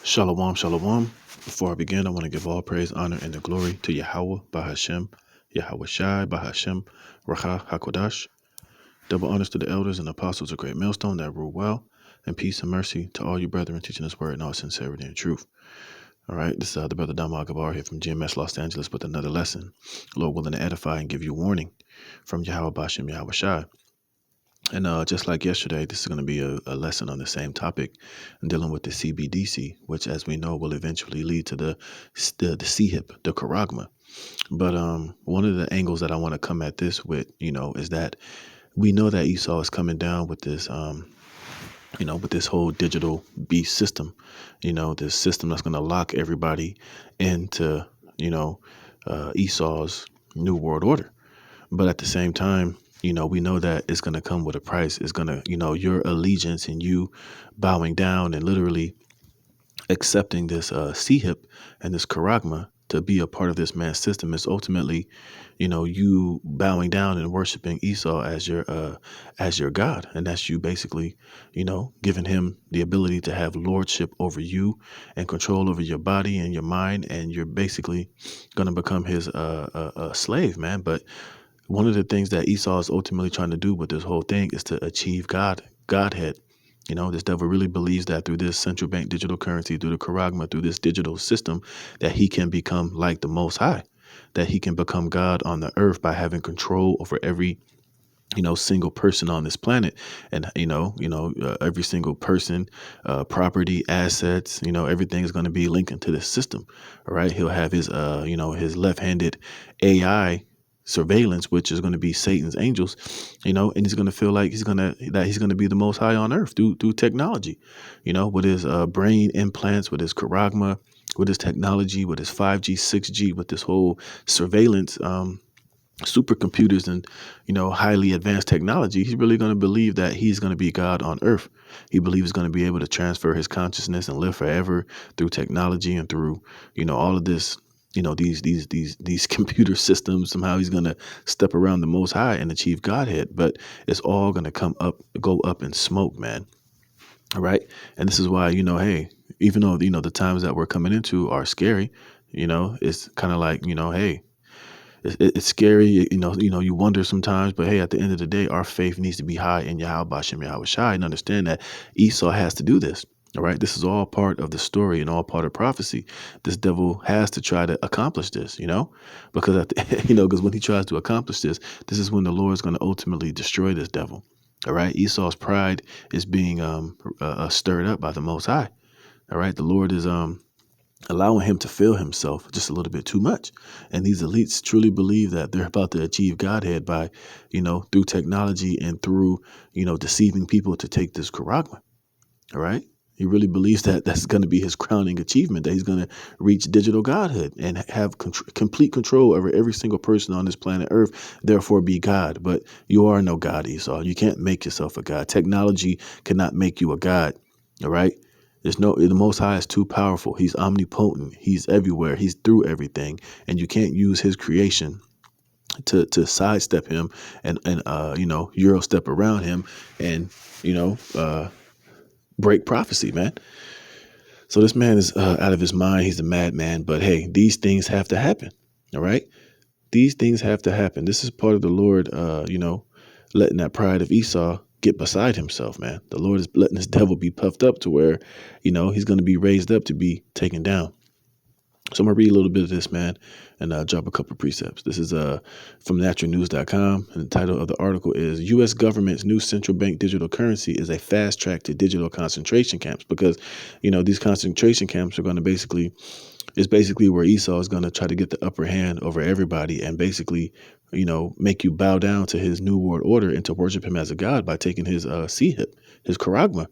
Shalom, shalom. Before I begin, I want to give all praise, honor, and the glory to Yahweh, Bahashem, Yahweh Shai, Bahashem, Racha, HaKodash. Double honors to the elders and apostles of Great Millstone that rule well, and peace and mercy to all you brethren teaching this word in all sincerity and truth. All right, this is the brother Dama Gabar here from GMS Los Angeles with another lesson. Lord willing to edify and give you warning from Yahweh, Bahashem, Yahweh Shai. And just like yesterday, this is going to be a lesson on the same topic, dealing with the CBDC, which, as we know, will eventually lead to the CHIP, the charagma. But one of the angles that I want to come at this with, is that we know that Esau is coming down with this, with this whole digital beast system, this system that's going to lock everybody into, Esau's new world order. But at the same time, we know that it's going to come with a price. It's going to, your allegiance and you bowing down and literally accepting this CHIP and this charagma to be a part of this man's system is ultimately, you bowing down and worshiping Esau as your God. And that's you basically, giving him the ability to have lordship over you and control over your body and your mind. And you're basically going to become his slave, man. But one of the things that Esau is ultimately trying to do with this whole thing is to achieve Godhead. This devil really believes that through this central bank digital currency, through the charagma, through this digital system, that he can become like the Most High, that he can become God on the earth by having control over every single person on this planet, and every single person, property, assets, everything is going to be linked into this system. All right, he'll have his his left-handed AI surveillance, which is going to be Satan's angels, and he's going to feel like he's going to be the Most High on earth through technology, with his brain implants, with his charagma, with his technology, with his 5G, 6G, with this whole surveillance, supercomputers and, highly advanced technology. He's really going to believe that he's going to be God on earth. He believes he's going to be able to transfer his consciousness and live forever through technology and through, all of this, these computer systems. Somehow he's going to step around the Most High and achieve Godhead, but it's all going to go up in smoke, man. All right. And this is why, hey, even though, the times that we're coming into are scary, it's kind of like, hey, it's scary, you wonder sometimes, but hey, at the end of the day, our faith needs to be high in Yahweh Bashem, Yahweh Shai, and understand that Esau has to do this. All right. This is all part of the story and all part of prophecy. This devil has to try to accomplish this, because because when he tries to accomplish this is when the Lord is going to ultimately destroy this devil. All right. Esau's pride is being stirred up by the Most High. All right. The Lord is allowing him to feel himself just a little bit too much. And these elites truly believe that they're about to achieve Godhead by, through technology and through, deceiving people to take this charagma. All right. He really believes that that's going to be his crowning achievement, that he's going to reach digital godhood and have complete control over every single person on this planet Earth, therefore be God. But you are no God, Esau. You can't make yourself a God. Technology cannot make you a God. All right. The Most High is too powerful. He's omnipotent. He's everywhere. He's through everything. And you can't use his creation to sidestep him and Euro step around him and, break prophecy, man. So this man is out of his mind. He's a madman. But hey, these things have to happen. All right. These things have to happen. This is part of the Lord, letting that pride of Esau get beside himself, man. The Lord is letting this devil be puffed up to where, he's going to be raised up to be taken down. So I'm going to read a little bit of this, man, and drop a couple of precepts. This is from naturalnews.com, and the title of the article is U.S. Government's New Central Bank Digital Currency is a fast track to digital concentration camps, because, these concentration camps are going to is basically where Esau is going to try to get the upper hand over everybody and basically, make you bow down to his new world order and to worship him as a god by taking his CHIP, his charagma.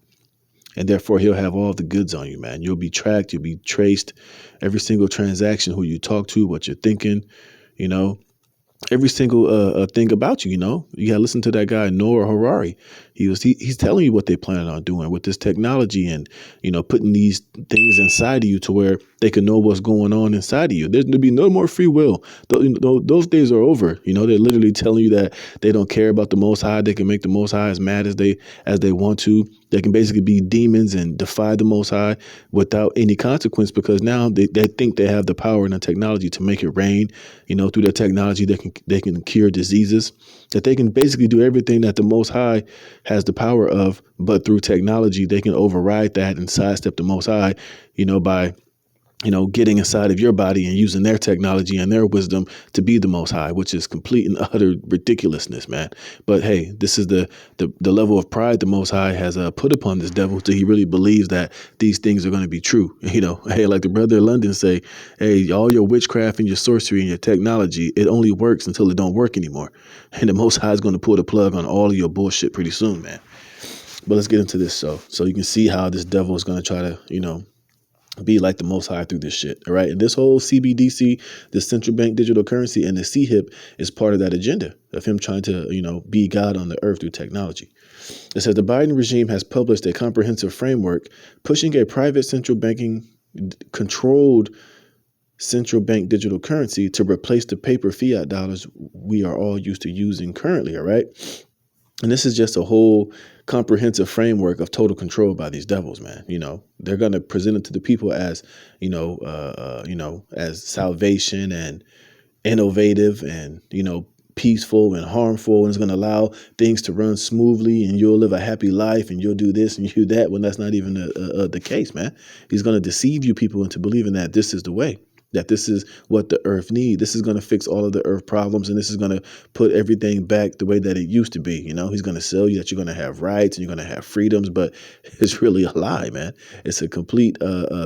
And therefore, he'll have all the goods on you, man. You'll be tracked. You'll be traced. Every single transaction, who you talk to, what you're thinking, every single thing about you, You got to listen to that guy, Noah Harari. He's telling you what they plan on doing with this technology, and putting these things inside of you to where they can know what's going on inside of you. There's to be no more free will. Those days are over. They're literally telling you that they don't care about the Most High. They can make the Most High as mad as they want to. They can basically be demons and defy the Most High without any consequence, because now they think they have the power and the technology to make it rain. Through their technology, they can cure diseases. That they can basically do everything that the Most High has the power of, but through technology, they can override that and sidestep the Most High, by getting inside of your body and using their technology and their wisdom to be the Most High, which is complete and utter ridiculousness, man. But hey, this is the level of pride the Most High has put upon this devil, till he really believes that these things are going to be true. Hey, like the brother in London say, hey, all your witchcraft and your sorcery and your technology, it only works until it don't work anymore. And the Most High is going to pull the plug on all of your bullshit pretty soon, man. But let's get into this. So you can see how this devil is going to try to, be like the Most High through this shit. All right. And this whole CBDC, the central bank digital currency, and the CHIP is part of that agenda of him trying to, be God on the earth through technology. It says the Biden regime has published a comprehensive framework pushing a private central banking controlled central bank digital currency to replace the paper fiat dollars we are all used to using currently. All right. And this is just a whole comprehensive framework of total control by these devils, man. They're going to present it to the people as, as salvation and innovative and, peaceful and harmful. And it's going to allow things to run smoothly and you'll live a happy life and you'll do this and you do that, when that's not even the case, man. He's going to deceive you people into believing that this is the way, that this is what the earth needs. This is going to fix all of the earth problems, and this is going to put everything back the way that it used to be. He's going to sell you that you're going to have rights and you're going to have freedoms, but it's really a lie, man. It's a complete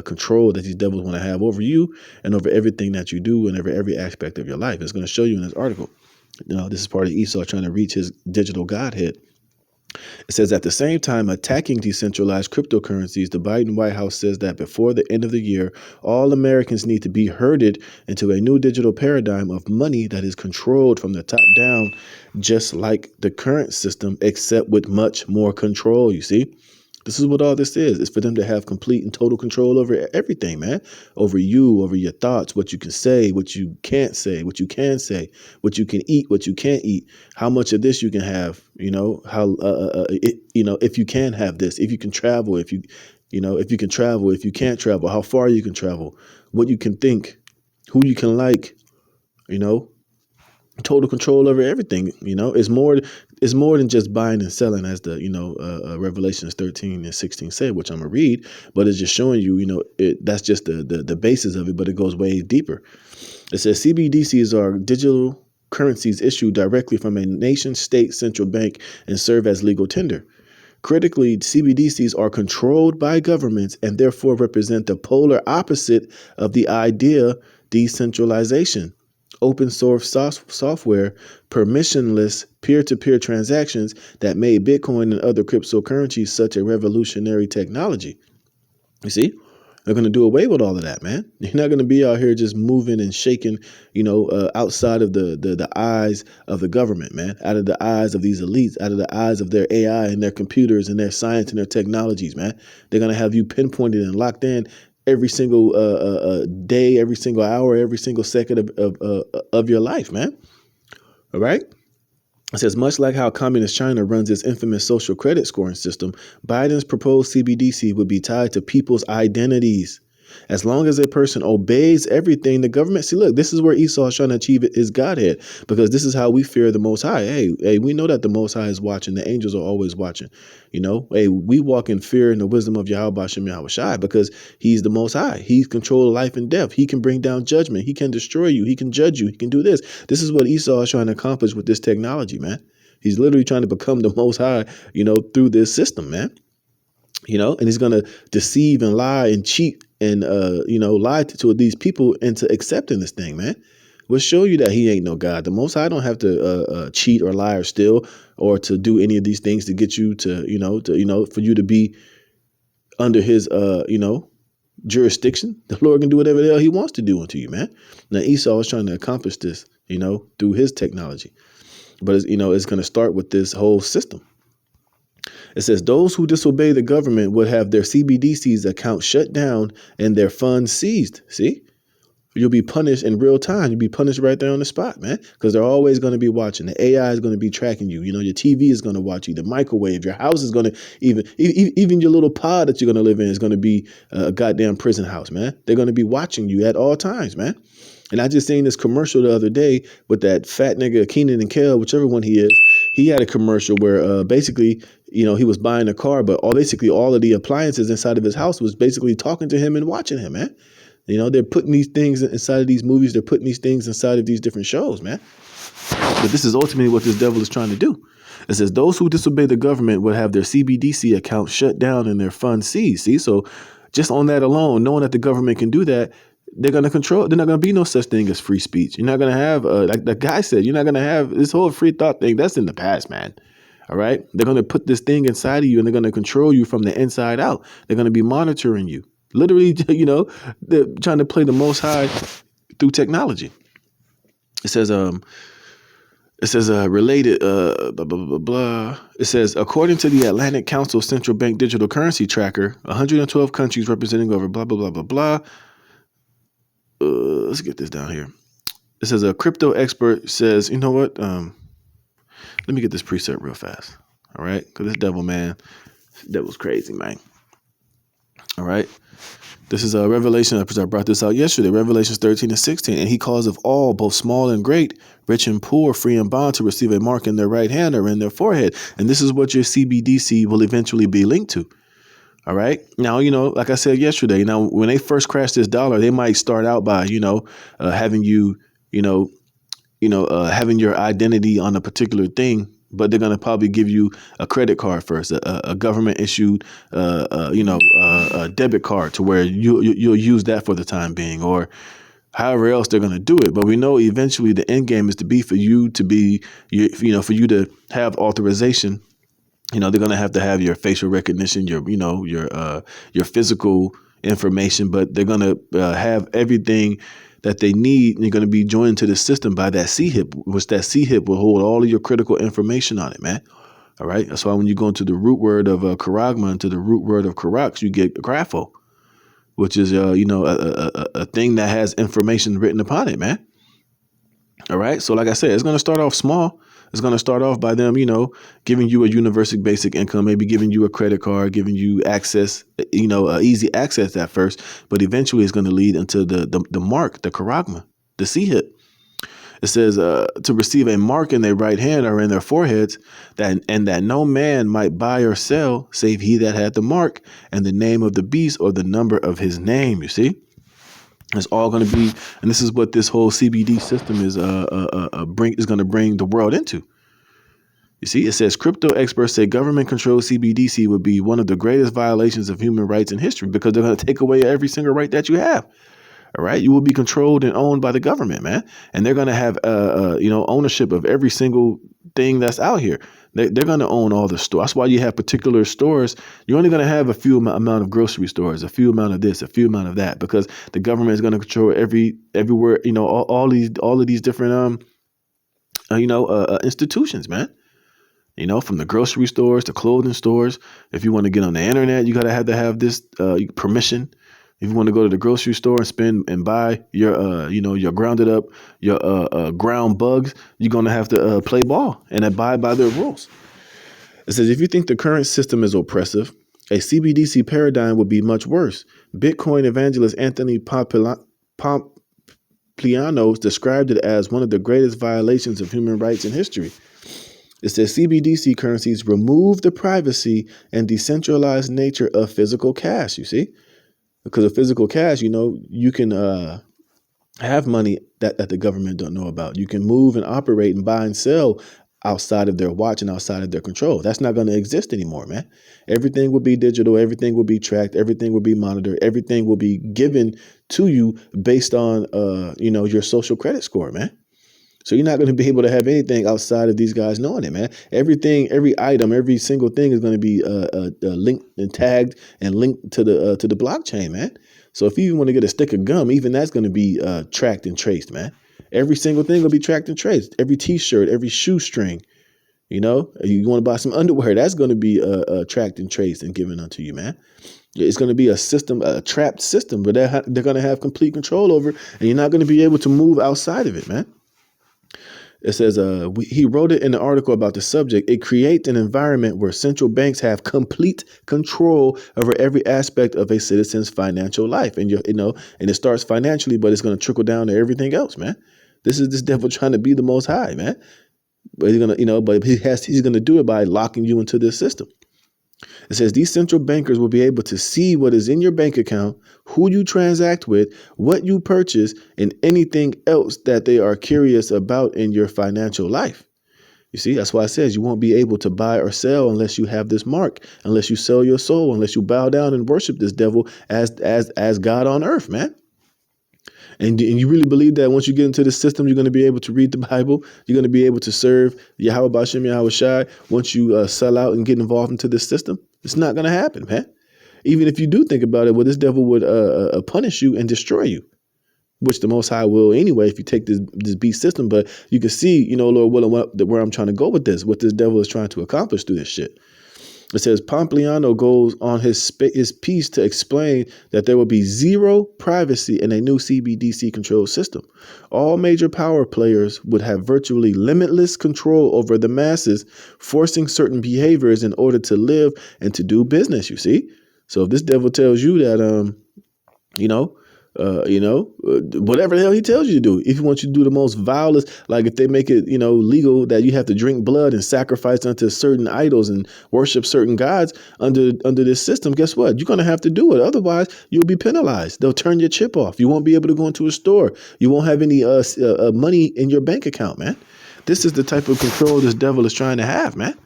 control that these devils want to have over you and over everything that you do and over every aspect of your life. It's going to show you in this article. This is part of Esau trying to reach his digital godhead. It says at the same time attacking decentralized cryptocurrencies, the Biden White House says that before the end of the year, all Americans need to be herded into a new digital paradigm of money that is controlled from the top down, just like the current system, except with much more control. You see? This is what all this is. It's for them to have complete and total control over everything, man. Over you, over your thoughts, what you can say, what you can't say, what you can say, what you can eat, what you can't eat, how much of this you can have, if you can have this, if you can travel, if you can travel, if you can't travel, how far you can travel, what you can think, who you can like, total control over everything. It's more than just buying and selling, as the Revelations 13 and 16 say, which I'm gonna read, but it's just showing you, that's just the basis of it, but it goes way deeper. It says CBDCs are digital currencies issued directly from a nation state central bank and serve as legal tender. Critically, CBDCs are controlled by governments and therefore represent the polar opposite of the idea decentralization. Open source software, permissionless peer-to-peer transactions that made Bitcoin and other cryptocurrencies such a revolutionary technology. You see, they're going to do away with all of that, man. You're not going to be out here just moving and shaking, outside of the eyes of the government, man, out of the eyes of these elites, out of the eyes of their AI and their computers and their science and their technologies, man. They're going to have you pinpointed and locked in every single day, every single hour, every single second of your life, man. All right. It says, much like how communist China runs its infamous social credit scoring system, Biden's proposed CBDC would be tied to people's identities. As long as a person obeys everything the government, see, look, this is where Esau is trying to achieve his Godhead, because this is how we fear the Most High. Hey, we know that the Most High is watching. The angels are always watching. Hey, we walk in fear and the wisdom of Yahweh Shem Yahweh Shai, because he's the Most High. He's control of life and death. He can bring down judgment. He can destroy you. He can judge you. He can do this. This is what Esau is trying to accomplish with this technology, man. He's literally trying to become the Most High, through this system, man. And he's going to deceive and lie and cheat and, lie to these people into accepting this thing, man. We'll show you that he ain't no God. The Most High don't have to cheat or lie or steal or to do any of these things to get you to, for you to be under his, jurisdiction. The Lord can do whatever the hell he wants to do unto you, man. Now, Esau is trying to accomplish this, through his technology. But, it's going to start with this whole system. It says those who disobey the government would have their CBDC's account shut down and their funds seized. See? You'll be punished in real time. You'll be punished right there on the spot, man, because they're always going to be watching. The AI is going to be tracking you. You know, your TV is going to watch you. The microwave, your house is going to even your little pod that you're going to live in is going to be a goddamn prison house, man. They're going to be watching you at all times, man. And I just seen this commercial the other day with that fat nigga Keenan and Kel, whichever one he is. He had a commercial where basically, you know, he was buying a car, but basically all of the appliances inside of his house was basically talking to him and watching him, man. You know, they're putting these things inside of these movies. They're putting these things inside of these different shows, man. But this is ultimately what this devil is trying to do. It says those who disobey the government would have their CBDC account shut down and their funds seized. See, so just on that alone, knowing that the government can do that, they're going to control. There's not going to be no such thing as free speech. You're not going to have, like the guy said, you're not going to have this whole free thought thing. That's in the past, man. All right. They're going to put this thing inside of you and they're going to control you from the inside out. They're going to be monitoring you. Literally, you know, they're trying to play the Most High through technology. It says, related, blah, blah, blah, blah. It says, according to the Atlantic Council Central Bank Digital Currency Tracker, 112 countries representing over blah, blah, blah, blah, blah. Let's get this down here. It says a crypto expert says, you know what? Let me get this preset real fast. All right. Because this devil, man, that was crazy, man. All right. This is a Revelation. I brought this out yesterday, Revelations 13 and 16. And he calls of all, both small and great, rich and poor, free and bond, to receive a mark in their right hand or in their forehead. And this is what your CBDC will eventually be linked to. All right. Now, you know, like I said yesterday, now, when they first crash this dollar, they might start out by, having having your identity on a particular thing. But they're going to probably give you a credit card first, a government issued, a debit card to where you'll use that for the time being, or however else they're going to do it. But we know eventually the end game is for you to have authorization. You know, they're going to have your facial recognition, your physical information, but they're going to have everything that they need, and you're going to be joined to the system by that C-hip, which that C-hip will hold all of your critical information on it, man. All right. That's why when you go into the root word of charagma, into the root word of karax, you get grapho, which is, a thing that has information written upon it, man. All right. So like I said, it's going to start off small. It's going to start off by them, giving you a universal basic income, maybe giving you a credit card, giving you access, easy access at first. But eventually it's going to lead into the mark, the charagma, the C-hip. It says to receive a mark in their right hand or in their foreheads, that no man might buy or sell save he that had the mark and the name of the beast or the number of his name. You see? It's all going to be, and this is what this whole CBD system is going to bring the world into. You see, it says crypto experts say government-controlled CBDC would be one of the greatest violations of human rights in history because they're going to take away every single right that you have. All right, you will be controlled and owned by the government, man, and they're going to have ownership of every single thing that's out here. They're going to own all the stores. That's why you have particular stores. You're only going to have a few amount of grocery stores, a few amount of this, a few amount of that, because the government is going to control everywhere. All of these different institutions, man. From the grocery stores to clothing stores. If you want to get on the internet, you got to have this permission. If you want to go to the grocery store and spend and buy your, your grounded up, your ground bugs, you're going to have to play ball and abide by their rules. It says, if you think the current system is oppressive, a CBDC paradigm would be much worse. Bitcoin evangelist Anthony Pomplianos described it as one of the greatest violations of human rights in history. It says CBDC currencies remove the privacy and decentralized nature of physical cash, you see? Because of physical cash, you can have money that the government don't know about. You can move and operate and buy and sell outside of their watch and outside of their control. That's not going to exist anymore, man. Everything will be digital. Everything will be tracked. Everything will be monitored. Everything will be given to you based on, your social credit score, man. So you're not going to be able to have anything outside of these guys knowing it, man. Everything, every item, every single thing is going to be linked and tagged and linked to the blockchain, man. So if you even want to get a stick of gum, even that's going to be tracked and traced, man. Every single thing will be tracked and traced. Every T-shirt, every shoestring, You want to buy some underwear, that's going to be tracked and traced and given unto you, man. It's going to be a system, a trapped system, but they're going to have complete control over it, and you're not going to be able to move outside of it, man. It says, he wrote it in an article about the subject. It creates an environment where central banks have complete control over every aspect of a citizen's financial life. And, and it starts financially, but it's going to trickle down to everything else, man. This is this devil trying to be the most high, man. But he's going to, but he's going to do it by locking you into this system. It says these central bankers will be able to see what is in your bank account, who you transact with, what you purchase, and anything else that they are curious about in your financial life. You see, that's why it says you won't be able to buy or sell unless you have this mark, unless you sell your soul, unless you bow down and worship this devil as God on earth, man. And you really believe that once you get into the system, you're going to be able to read the Bible. You're going to be able to serve Yahweh Bashem, Yahweh Shai. Once you sell out and get involved into this system, it's not going to happen, man. Even if you do think about it, well, this devil would punish you and destroy you, which the Most High will anyway if you take this beast system. But you can see, Lord willing, where I'm trying to go with this, what this devil is trying to accomplish through this shit. It says Pompliano goes on his piece to explain that there will be zero privacy in a new CBDC control system. All major power players would have virtually limitless control over the masses, forcing certain behaviors in order to live and to do business. You see, so if this devil tells you that, whatever the hell he tells you to do. If he wants you to do the most vilest, like if they make it, legal that you have to drink blood and sacrifice unto certain idols and worship certain gods under this system, guess what? You're going to have to do it. Otherwise, you'll be penalized. They'll turn your chip off. You won't be able to go into a store. You won't have any money in your bank account, man. This is the type of control this devil is trying to have, man.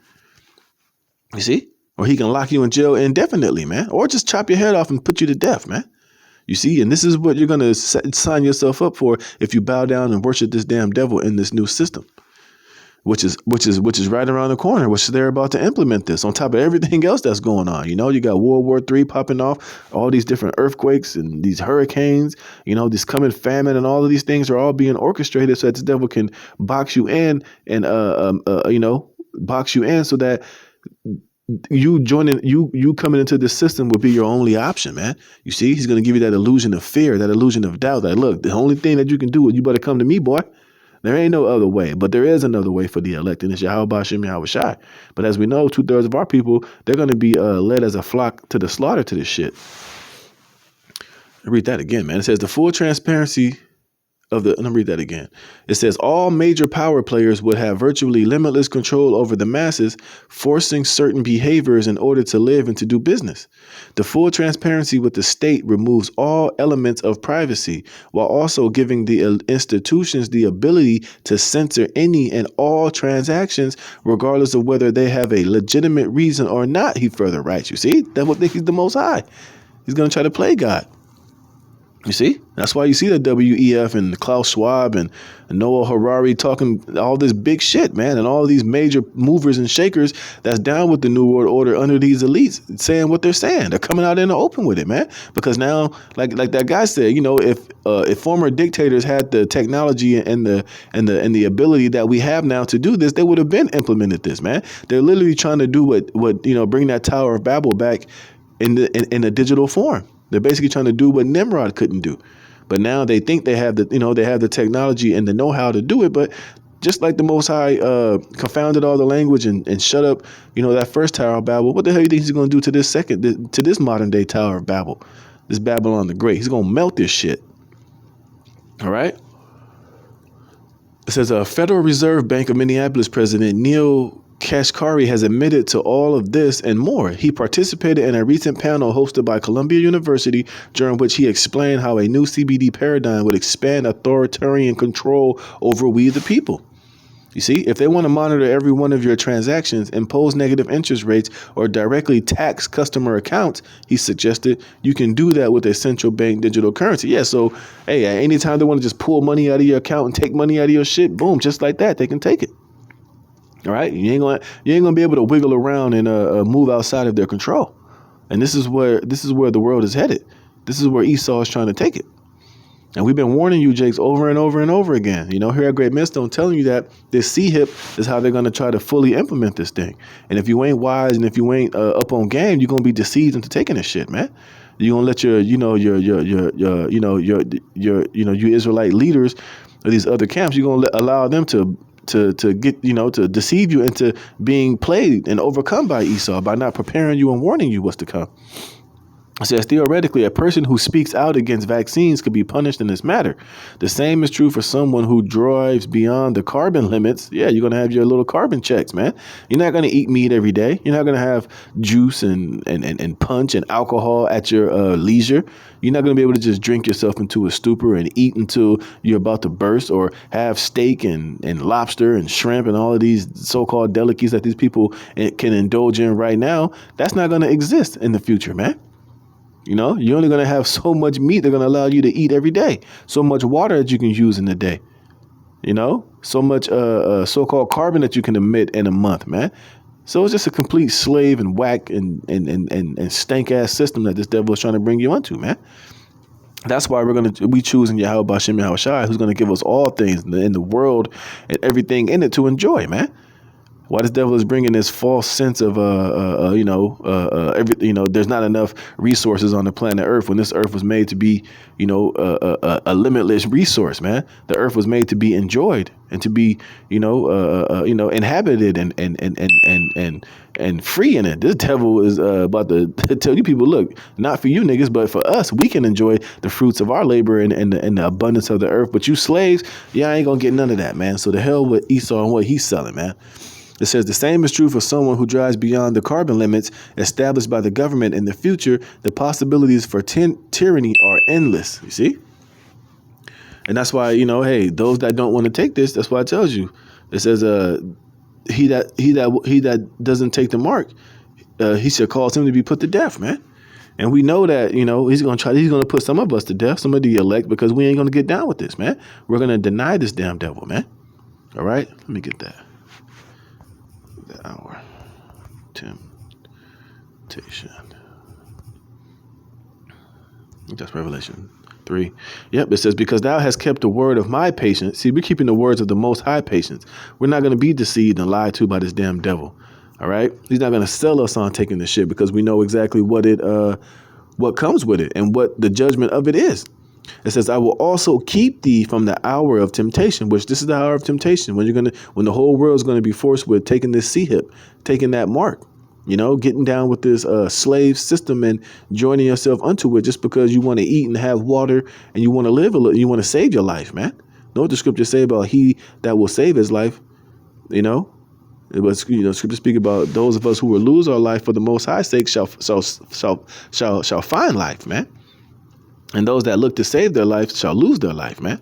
You see? Or he can lock you in jail indefinitely, man. Or just chop your head off and put you to death, man. You see, and this is what you're going to sign yourself up for if you bow down and worship this damn devil in this new system, which is right around the corner, which they're about to implement this on top of everything else that's going on. You got World War III popping off, all these different earthquakes and these hurricanes, this coming famine, and all of these things are all being orchestrated so that the devil can box you in and, box you in so that you coming into this system would be your only option, man. You see, he's going to give you that illusion of fear, that illusion of doubt, that look, the only thing that you can do is you better come to me, boy. There ain't no other way, but there is another way for the elect, and it's Yahweh Bashem, Yahweh Shai. But as we know, 2/3 of our people, they're going to be led as a flock to the slaughter to this shit. Read that again, man. It says the full transparency let me read that again. It says all major power players would have virtually limitless control over the masses, forcing certain behaviors in order to live and to do business. The full transparency with the state removes all elements of privacy, while also giving the institutions the ability to censor any and all transactions, regardless of whether they have a legitimate reason or not, he further writes. You see, that will think he's the Most High. He's going to try to play God. You see, that's why you see the WEF and Klaus Schwab and Noah Harari talking all this big shit, man, and all these major movers and shakers that's down with the New World Order under these elites saying what they're saying. They're coming out in the open with it, man, because now, like that guy said, if former dictators had the technology and the ability that we have now to do this, they would have been implemented this, man. They're literally trying to do what bring that Tower of Babel back in a digital form. They're basically trying to do what Nimrod couldn't do. But now they think they have the technology and the know-how to do it. But just like the Most High confounded all the language and shut up, that first Tower of Babel, what the hell do you think he's going to do to this modern day Tower of Babel, this Babylon the Great? He's going to melt this shit. All right. It says a Federal Reserve Bank of Minneapolis President Neil Kashkari has admitted to all of this and more. He participated in a recent panel hosted by Columbia University, during which he explained how a new CBD paradigm would expand authoritarian control over we the people. You see, if they want to monitor every one of your transactions, impose negative interest rates, or directly tax customer accounts, he suggested, you can do that with a central bank digital currency. Yeah, so, hey, at any time they want to just pull money out of your account and take money out of your shit, boom, just like that, they can take it. All right, you ain't gonna be able to wiggle around and move outside of their control, and this is where the world is headed. This is where Esau is trying to take it. And we've been warning you, Jakes, over and over and over again. Here at Great Millstone, telling you that this C-HIP is how they're going to try to fully implement this thing. And if you ain't wise and if you ain't up on game, you're going to be deceived into taking this shit, man. You're going to let you Israelite leaders of these other camps, you're going to allow them to get, to deceive you into being played and overcome by Esau by not preparing you and warning you what's to come. It says, theoretically, a person who speaks out against vaccines could be punished in this matter. The same is true for someone who drives beyond the carbon limits. Yeah, you're going to have your little carbon checks, man. You're not going to eat meat every day. You're not going to have juice and punch and alcohol at your leisure. You're not going to be able to just drink yourself into a stupor and eat until you're about to burst, or have steak and lobster and shrimp and all of these so-called delicacies that these people can indulge in right now. That's not going to exist in the future, man. You're only going to have so much meat they're going to allow you to eat every day. So much water that you can use in a day. So much so-called carbon that you can emit in a month, man. So it's just a complete slave and whack and stank-ass system that this devil is trying to bring you into, man. That's why we choosing Yahweh B'Shem Yahweh Shai, who's going to give us all things in the world and everything in it to enjoy, man. Why this devil is bringing this false sense of there's not enough resources on the planet Earth, when this Earth was made to be a limitless resource, man. The Earth was made to be enjoyed and to be inhabited and free in it. This devil is about to tell you people, look, not for you niggas, but for us, we can enjoy the fruits of our labor and the abundance of the earth. But you slaves, I ain't gonna get none of that, man. So the hell with Esau and what he's selling, man. It says the same is true for someone who drives beyond the carbon limits established by the government. In the future, the possibilities for tyranny are endless. You see? And that's why, hey, those that don't want to take this, that's why it tells you. It says, he that doesn't take the mark, he shall cause him to be put to death, man. And we know that, he's going to put some of us to death, some of the elect, because we ain't going to get down with this, man. We're going to deny this damn devil, man. All right? Let me get that. Our temptation. That's Revelation 3. Yep, it says, because thou hast kept the word of my patience. See, we're keeping the words of the Most High patience. We're not going to be deceived and lied to by this damn devil. All right? He's not going to sell us on taking this shit, because we know exactly what comes with it and what the judgment of it is. It says, I will also keep thee from the hour of temptation, which this is the hour of temptation, when the whole world is going to be forced with taking this C-HIP, taking that mark, getting down with this slave system and joining yourself unto it just because you want to eat and have water and you want to live a little, you want to save your life, man. Know what the scriptures say about he that will save his life, It was, scripture speak about those of us who will lose our life for the Most High sake shall find life, man. And those that look to save their life shall lose their life, man.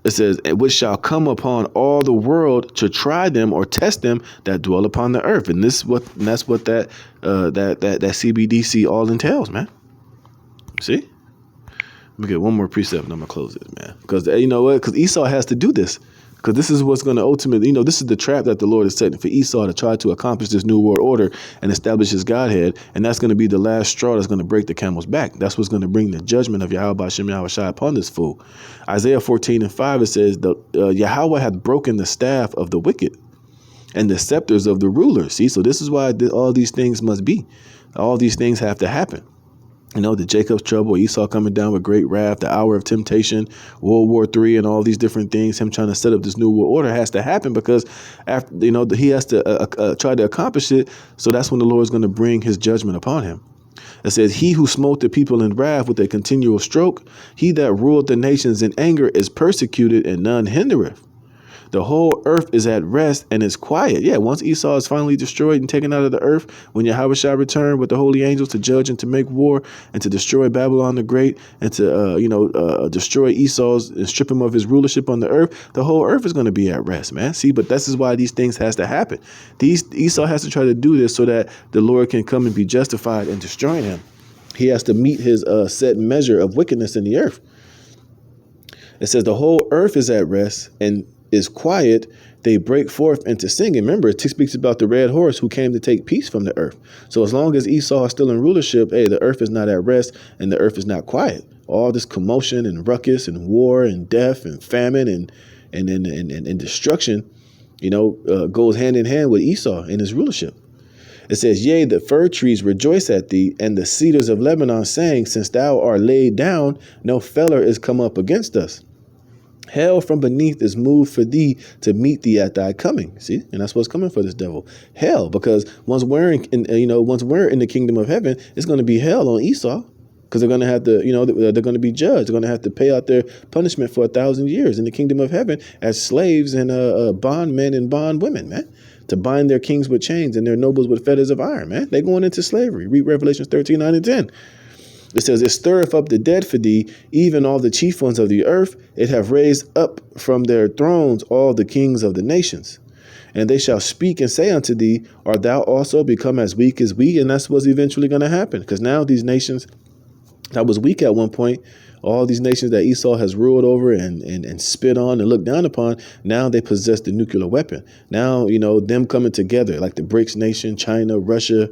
It says, which shall come upon all the world to try them or test them that dwell upon the earth. And that's what that CBDC all entails, man. See? Let me get one more precept and I'm going to close this, man. Because you know what? Because Esau has to do this. Because this is what's going to ultimately, this is the trap that the Lord is setting for Esau to try to accomplish this new world order and establish his Godhead. And that's going to be the last straw that's going to break the camel's back. That's what's going to bring the judgment of Yahweh B'Shem Yahweh Shai upon this fool. Isaiah 14:5, it says, Yahweh hath broken the staff of the wicked and the scepters of the rulers. See, so this is why all these things must be. All these things have to happen. The Jacob's trouble, Esau coming down with great wrath, the hour of temptation, World War III, and all these different things, him trying to set up this new world order has to happen because after, he has to try to accomplish it. So that's when the Lord is going to bring his judgment upon him. It says, he who smote the people in wrath with a continual stroke, he that ruled the nations in anger is persecuted and none hindereth. The whole earth is at rest and is quiet. Yeah, once Esau is finally destroyed and taken out of the earth, when Yahweh shall return with the holy angels to judge and to make war and to destroy Babylon the Great and to destroy Esau's and strip him of his rulership on the earth, the whole earth is going to be at rest, man. See, but this is why these things has to happen. Esau has to try to do this so that the Lord can come and be justified in destroying him. He has to meet his set measure of wickedness in the earth. It says the whole earth is at rest and is quiet, they break forth into singing. Remember, it speaks about the red horse who came to take peace from the earth. So as long as Esau is still in rulership, the earth is not at rest and the earth is not quiet. all this commotion and ruckus and war and death and famine and destruction, goes hand in hand with Esau and his rulership. It says, yea, the fir trees rejoice at thee, and the cedars of Lebanon, saying, since thou art laid down, no feller is come up against us. Hell from beneath is moved for thee to meet thee at thy coming. See, and that's what's coming for this devil. Hell, because once we're in the kingdom of heaven, it's going to be hell on Esau, because they're going to have to, they're going to be judged. They're going to have to pay out their punishment for 1,000 years in the kingdom of heaven as slaves and bondmen and bondwomen, man, to bind their kings with chains and their nobles with fetters of iron, man. They're going into slavery. Read Revelation 13, 9 and 10. It says, it stirreth up the dead for thee, even all the chief ones of the earth. It have raised up from their thrones all the kings of the nations. And they shall speak and say unto thee, art thou also become as weak as we? And that's what's eventually going to happen. Because now these nations that was weak at one point, all these nations that Esau has ruled over and spit on and looked down upon, now they possess the nuclear weapon. Now, them coming together, like the BRICS nation, China, Russia,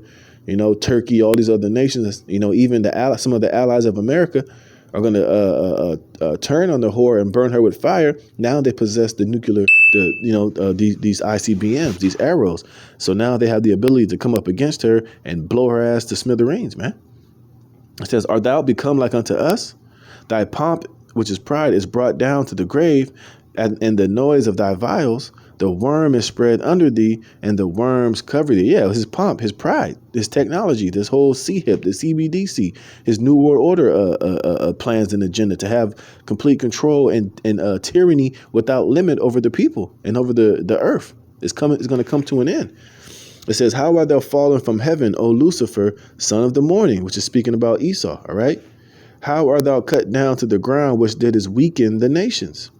Turkey, all these other nations, even some of the allies of America are going to turn on the whore and burn her with fire. Now they possess the nuclear, these ICBMs, these arrows. So now they have the ability to come up against her and blow her ass to smithereens, man. It says, art thou become like unto us? Thy pomp, which is pride, is brought down to the grave, and the noise of thy vials, the worm is spread under thee, and the worms cover thee. Yeah, his pomp, his pride, his technology, this whole CHIP, the CBDC, his New World Order plans and agenda to have complete control and tyranny without limit over the people and over the earth is going to come to an end. It says, how art thou fallen from heaven, O Lucifer, son of the morning, which is speaking about Esau, all right? How art thou cut down to the ground, which didst weaken the nations?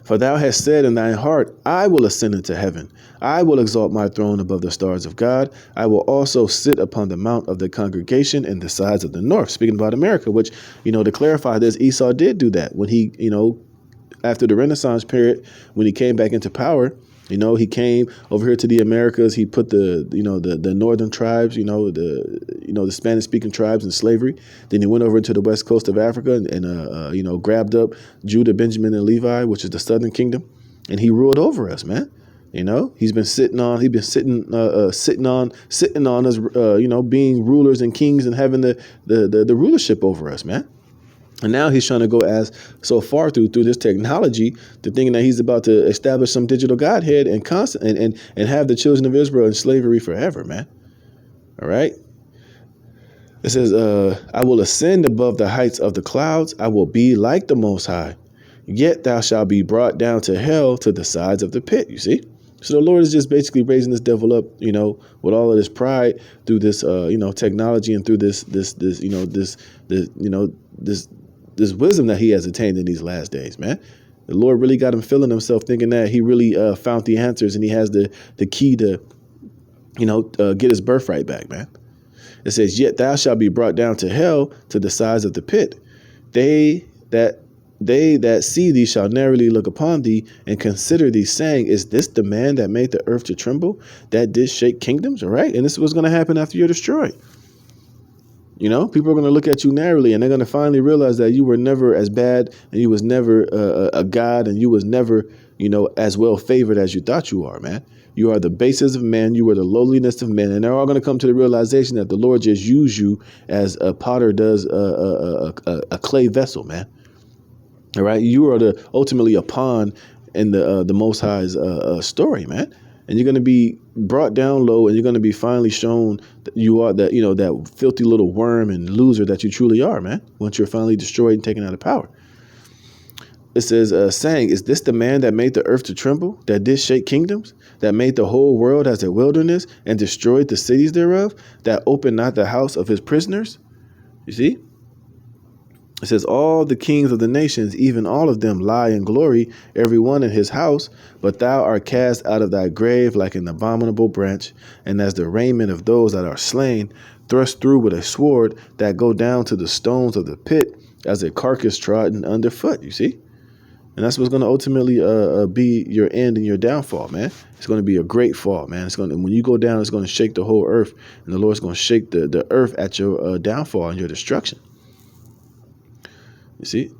For thou hast said in thine heart, I will ascend into heaven. I will exalt my throne above the stars of God. I will also sit upon the mount of the congregation in the sides of the north. Speaking about America, which, to clarify this, Esau did do that when he, after the Renaissance period, when he came back into power. He came over here to the Americas. He put the northern tribes, the Spanish speaking tribes in slavery. Then he went over into the west coast of Africa and grabbed up Judah, Benjamin, and Levi, which is the southern kingdom. And he ruled over us, man. He's been sitting on us, being rulers and kings and having the rulership over us, man. And now he's trying to go so far through this technology to thinking that he's about to establish some digital godhead and have the children of Israel in slavery forever, man. All right. It says, I will ascend above the heights of the clouds. I will be like the Most High. Yet thou shalt be brought down to hell, to the sides of the pit. You see? So the Lord is just basically raising this devil up, with all of this pride through this, technology and through this wisdom that he has attained in these last days, man. The Lord really got him feeling himself, thinking that he really found the answers and he has the key to, get his birthright back, man. It says, yet thou shalt be brought down to hell, to the sides of the pit. They that see thee shall narrowly look upon thee and consider thee, saying, is this the man that made the earth to tremble, that did shake kingdoms? All right. And this is what's going to happen after you're destroyed. People are going to look at you narrowly, and they're going to finally realize that you were never as bad, and you was never a god, and you was never, as well favored as you thought you are, man. You are the basis of man. You are the lowliness of men. And they're all going to come to the realization that the Lord just used you as a potter does a clay vessel, man. All right. You are ultimately a pawn in the Most High's story, man. And you're going to be brought down low, and you're going to be finally shown that you are that filthy little worm and loser that you truly are, man, once you're finally destroyed and taken out of power. It says, saying, is this the man that made the earth to tremble, that did shake kingdoms, that made the whole world as a wilderness and destroyed the cities thereof, that opened not the house of his prisoners? You see? It says, all the kings of the nations, even all of them, lie in glory, every one in his house. But thou art cast out of thy grave like an abominable branch, and as the raiment of those that are slain, thrust through with a sword, that go down to the stones of the pit, as a carcass trodden underfoot. You see? And that's what's going to ultimately be your end and your downfall, man. It's going to be a great fall, man. When you go down, it's going to shake the whole earth, and the Lord's going to shake the earth at your downfall and your destruction. You see?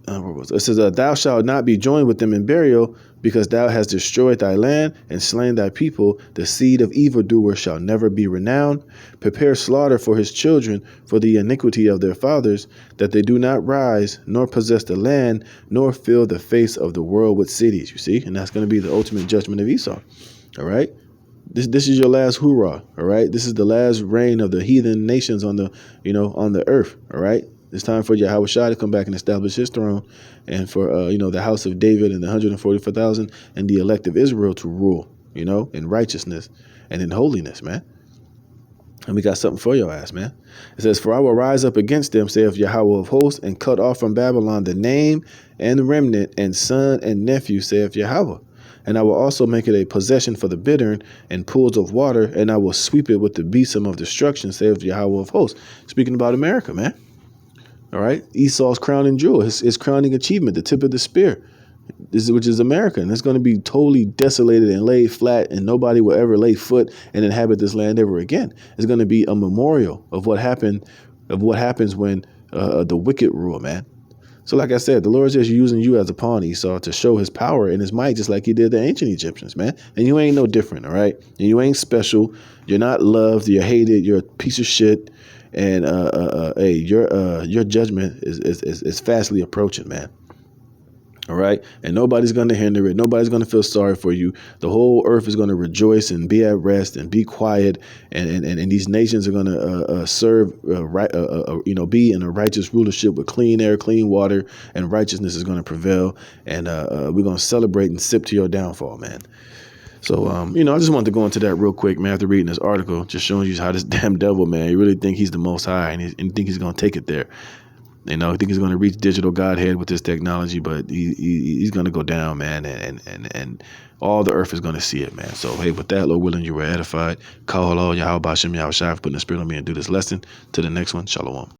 It says, thou shalt not be joined with them in burial, because thou hast destroyed thy land and slain thy people. The seed of evildoers shall never be renowned. Prepare slaughter for his children for the iniquity of their fathers, that they do not rise, nor possess the land, nor fill the face of the world with cities. You see? And that's going to be the ultimate judgment of Esau. All right? This is your last hoorah. All right? This is the last reign of the heathen nations on the, on the earth. All right? It's time for Yahweh Shai to come back and establish his throne, and for the house of David and the 144,000 and the elect of Israel to rule, in righteousness and in holiness, man. And we got something for your ass, man. It says, for I will rise up against them, saith Yahweh of hosts, and cut off from Babylon the name and the remnant and son and nephew, saith Yahweh. And I will also make it a possession for the bittern and pools of water, and I will sweep it with the besom of destruction, saith Yahweh of hosts. Speaking about America, man. All right, Esau's crowning jewel, his crowning achievement, the tip of the spear, which is America, and it's going to be totally desolated and laid flat, and nobody will ever lay foot and inhabit this land ever again. It's going to be a memorial of what happened, of what happens when the wicked rule, man. So, like I said, the Lord is just using you as a pawn, Esau, to show his power and his might, just like he did the ancient Egyptians, man. And you ain't no different, all right? And you ain't special. You're not loved. You're hated. You're a piece of shit. And hey, your judgment is fastly approaching, man. All right, and nobody's going to hinder it. Nobody's going to feel sorry for you. The whole earth is going to rejoice and be at rest and be quiet, and these nations are going to serve be in a righteous rulership with clean air, clean water, and righteousness is going to prevail. And we're going to celebrate and sip to your downfall, man. So, I just wanted to go into that real quick, man, after reading this article, just showing you how this damn devil, man, you really think he's the most high, and you think he's going to take it there. I think he's going to reach digital Godhead with this technology, but he's going to go down, man, and all the earth is going to see it, man. So, hey, with that, Lord willing, you were edified. Call all Yahweh Bashem Yahweh Shai for putting the spirit on me and do this lesson. To the next one, Shalom.